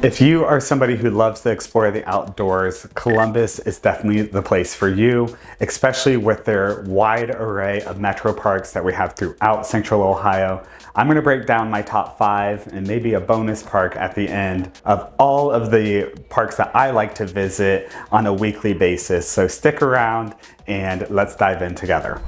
If you are somebody who loves to explore the outdoors, Columbus is definitely the place for you, especially with their wide array of metro parks that we have throughout Central Ohio. I'm going to break down my top 5 and maybe a bonus park at the end of all of the parks that I like to visit on a weekly basis. So stick around and let's dive in together.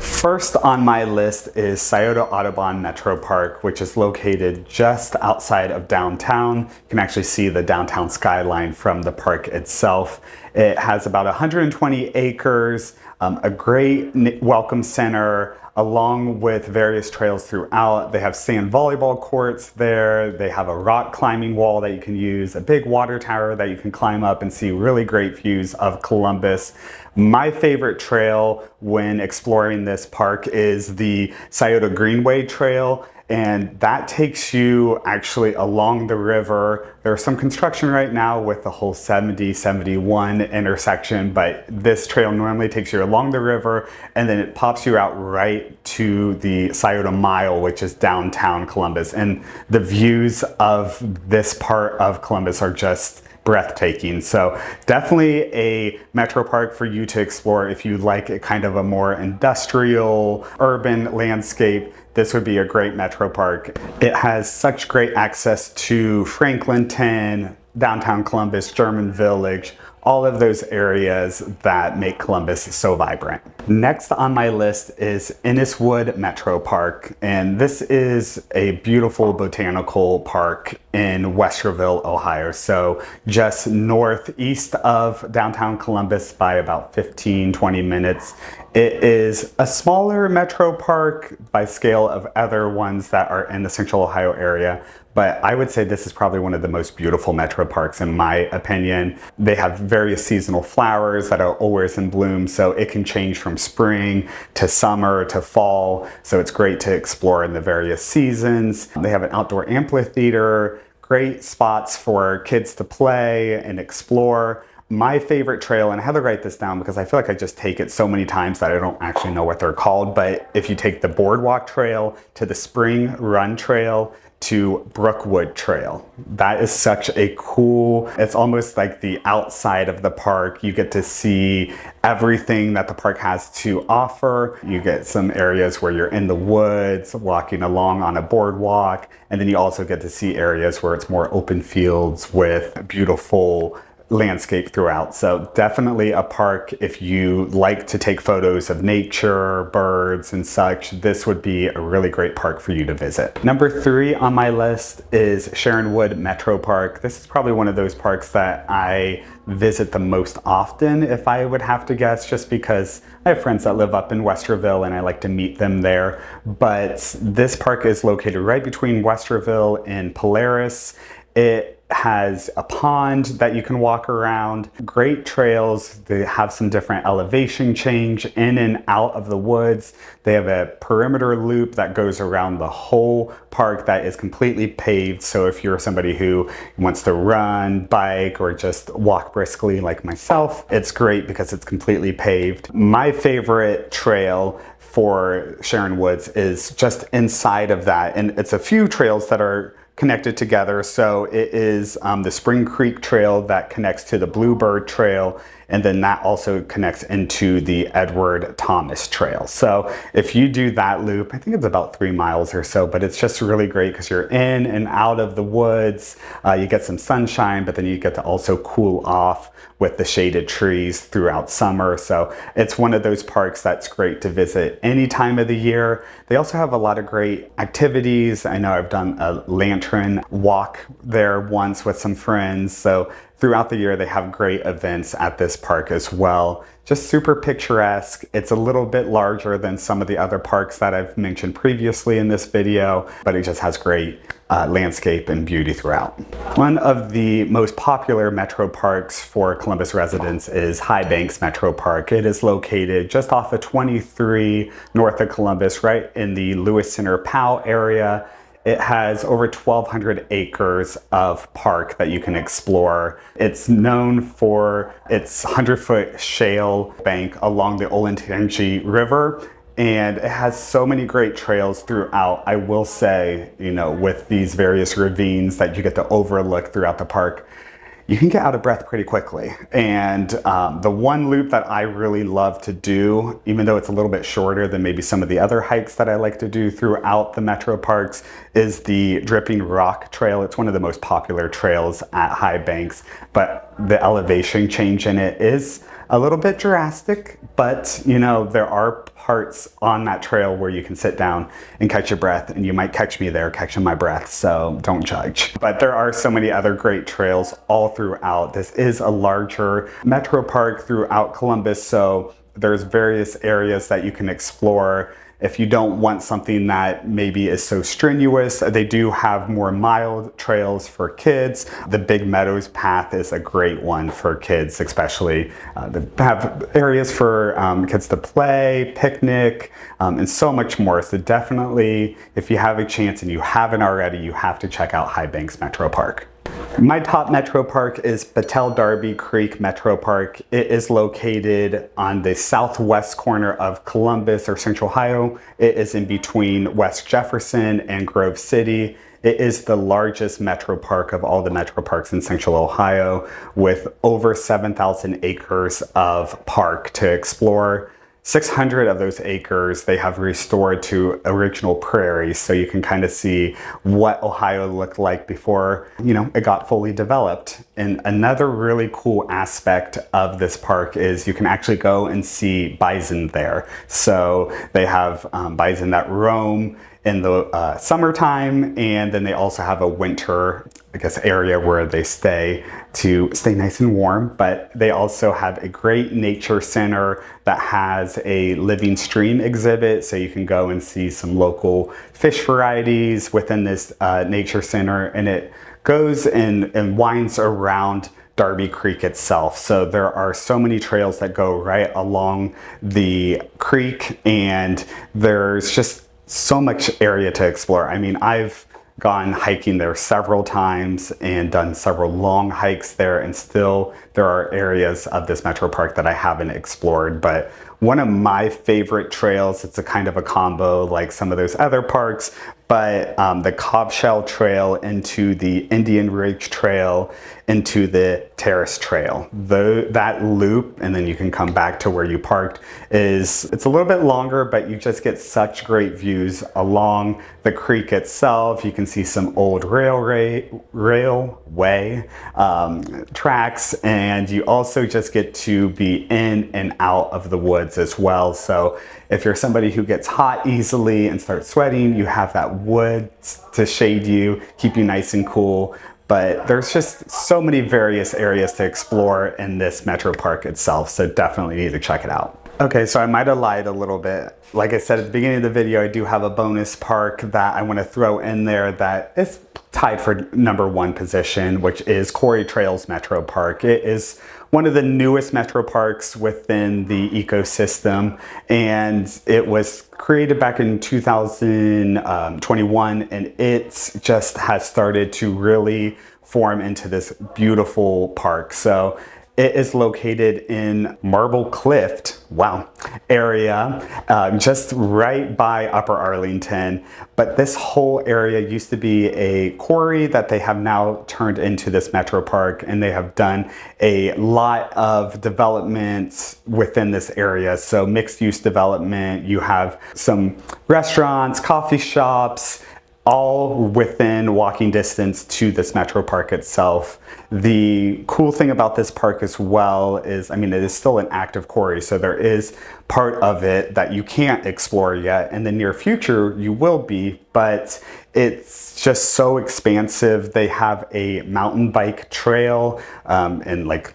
First on my list is Scioto Audubon Metro Park, which is located just outside of downtown. You can actually see the downtown skyline from the park itself. It has about 120 acres, a great welcome center, along with various trails throughout. They have sand volleyball courts there. They have a rock climbing wall that you can use, a big water tower that you can climb up and see really great views of Columbus. My favorite trail when exploring this park is the Scioto Greenway Trail, and that takes you actually along the river. There's some construction right now with the whole 70-71 intersection, but this trail normally takes you along the river and then it pops you out right to the Scioto Mile, which is downtown Columbus. And the views of this part of Columbus are just breathtaking. So definitely a metro park for you to explore if you like a kind of a more industrial, urban landscape. This would be a great metro park. It has such great access to Franklinton, downtown Columbus, German Village, all of those areas that make Columbus so vibrant. Next on my list is Inniswood Metro Park, and this is a beautiful botanical park in Westerville, Ohio. So just northeast of downtown Columbus by about 15-20 minutes. It is a smaller metro park by scale of other ones that are in the Central Ohio area, but I would say this is probably one of the most beautiful metro parks in my opinion. They have various seasonal flowers that are always in bloom, so it can change from spring to summer to fall, so it's great to explore in the various seasons. They have an outdoor amphitheater, great spots for kids to play and explore. My favorite trail, and I had to write this down because I feel like I just take it so many times that I don't actually know what they're called, but if you take the Boardwalk Trail to the Spring Run Trail to Brookwood Trail, that is such a cool, it's almost like the outside of the park. You get to see everything that the park has to offer. You get some areas where you're in the woods, walking along on a boardwalk, and then you also get to see areas where it's more open fields with beautiful landscape throughout. So definitely a park if you like to take photos of nature, birds and such. This would be a really great park for you to visit. Number 3 on my list is Sharon Metro Park. This is probably one of those parks that I visit the most often, if I would have to guess, just because I have friends that live up in Westerville and I like to meet them there. But this park is located right between Westerville and Polaris. It has a pond that you can walk around, great trails. They have some different elevation change in and out of the woods. They have a perimeter loop that goes around the whole park that is completely paved. So if you're somebody who wants to run, bike, or just walk briskly like myself, it's great because it's completely paved. My favorite trail for Sharon Woods is just inside of that. And it's a few trails that are connected together. So it is the Spring Creek Trail that connects to the Bluebird Trail, and then that also connects into the Edward Thomas Trail. So if you do that loop, I think it's about 3 miles or so, but it's just really great because you're in and out of the woods. You get some sunshine, but then you get to also cool off with the shaded trees throughout summer. So it's one of those parks that's great to visit any time of the year. They also have a lot of great activities. I know I've done a lantern walk there once with some friends. So throughout the year, they have great events at this park as well. Just super picturesque. It's a little bit larger than some of the other parks that I've mentioned previously in this video, but it just has great landscape and beauty throughout. One of the most popular metro parks for Columbus residents is Highbanks Metro Park. It is located just off of 23 north of Columbus, right in the Lewis Center Powell area. It has over 1,200 acres of park that you can explore. It's known for its 100-foot shale bank along the Olentangy River, and it has so many great trails throughout. I will say, you know, with these various ravines that you get to overlook throughout the park, you can get out of breath pretty quickly. And the one loop that I really love to do, even though it's a little bit shorter than maybe some of the other hikes that I like to do throughout the metro parks, is the Dripping Rock Trail. It's one of the most popular trails at Highbanks, but the elevation change in it is a little bit drastic, but you know, there are parts on that trail where you can sit down and catch your breath, and you might catch me there catching my breath, so don't judge. But there are so many other great trails all throughout. This is a larger metro park throughout Columbus, so there's various areas that you can explore. If you don't want something that maybe is so strenuous, they do have more mild trails for kids. The Big Meadows path is a great one for kids, especially. They have areas for kids to play, picnic, and so much more. So definitely, if you have a chance and you haven't already, you have to check out Highbanks Metro Park. My top metro park is Battelle Darby Creek Metro Park. It is located on the southwest corner of Columbus or Central Ohio. It is in between West Jefferson and Grove City. It is the largest metro park of all the metro parks in Central Ohio, with over 7,000 acres of park to explore. 600 of those acres they have restored to original prairies, so you can kind of see what Ohio looked like before, you know, it got fully developed. And another really cool aspect of this park is you can actually go and see bison there. So they have bison that roam in the summertime, and then they also have a winter, I guess, area where they stay to stay nice and warm. But they also have a great nature center that has a living stream exhibit, so you can go and see some local fish varieties within this nature center, and it goes and winds around Darby Creek itself. So there are so many trails that go right along the creek, and there's just so much area to explore. I mean, I've gone hiking there several times and done several long hikes there, and still there are areas of this metro park that I haven't explored. But one of my favorite trails, it's a kind of a combo like some of those other parks, but the Cobb Shell Trail into the Indian Ridge Trail into the Terrace Trail. That loop, and then you can come back to where you parked, it's a little bit longer, but you just get such great views along the creek itself. You can see some old railway tracks, and you also just get to be in and out of the woods as well. So if you're somebody who gets hot easily and starts sweating, you have that wood to shade you, keep you nice and cool. But there's just so many various areas to explore in this metro park itself, so definitely need to check it out. Okay, so I might have lied a little bit. Like I said at the beginning of the video, I do have a bonus park that I want to throw in there that is tied for #1 position, which is Quarry Trails Metro Park. It is one of the newest metro parks within the ecosystem, and it was created back in 2021, and it just has started to really form into this beautiful park. So it is located in Marble Cliff, area, just right by Upper Arlington. But this whole area used to be a quarry that they have now turned into this metro park, and they have done a lot of development within this area. So mixed use development, you have some restaurants, coffee shops, all within walking distance to this metro park itself. The cool thing about this park as well is, I mean, it is still an active quarry, so there is part of it that you can't explore yet. In the near future, you will be, but it's just so expansive. They have a mountain bike trail and like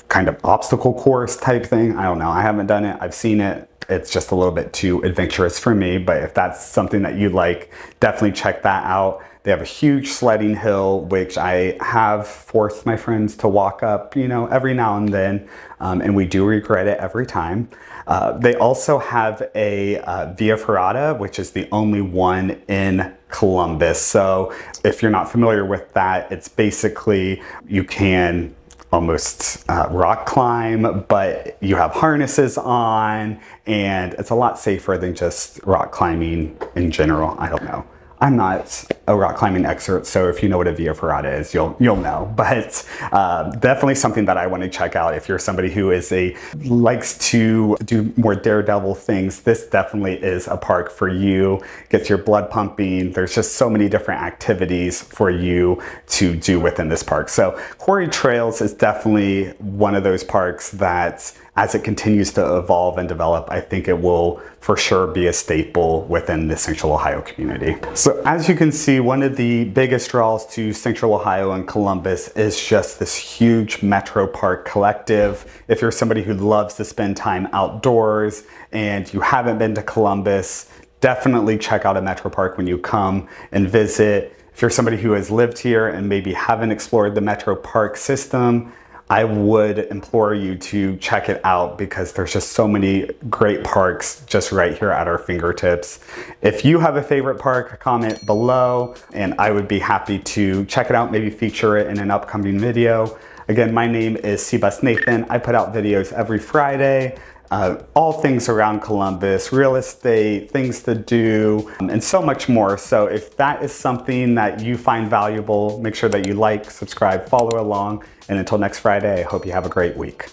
kind of obstacle course type thing. I don't know, I haven't done it, I've seen it. It's just a little bit too adventurous for me, but if that's something that you like, definitely check that out. They have a huge sledding hill, which I have forced my friends to walk up, you know, every now and then, and we do regret it every time. They also have a Via Ferrata, which is the only one in Columbus. So if you're not familiar with that, it's basically you can almost rock climb, but you have harnesses on, and it's a lot safer than just rock climbing in general. I don't know. I'm not a rock climbing expert, so if you know what a Via Ferrata is, you'll know. But definitely something that I want to check out if you're somebody who likes to do more daredevil things. This definitely is a park for you. Gets your blood pumping. There's just so many different activities for you to do within this park. So Quarry Trails is definitely one of those parks that, as it continues to evolve and develop, I think it will for sure be a staple within the Central Ohio community. So as you can see, one of the biggest draws to Central Ohio and Columbus is just this huge metro park collective. If you're somebody who loves to spend time outdoors and you haven't been to Columbus, definitely check out a metro park when you come and visit. If you're somebody who has lived here and maybe haven't explored the metro park system, I would implore you to check it out because there's just so many great parks just right here at our fingertips. If you have a favorite park, comment below and I would be happy to check it out, maybe feature it in an upcoming video. Again, my name is Seabus Nathan. I put out videos every Friday. All things around Columbus, real estate, things to do, and so much more. So if that is something that you find valuable, make sure that you like, subscribe, follow along, and until next Friday, I hope you have a great week.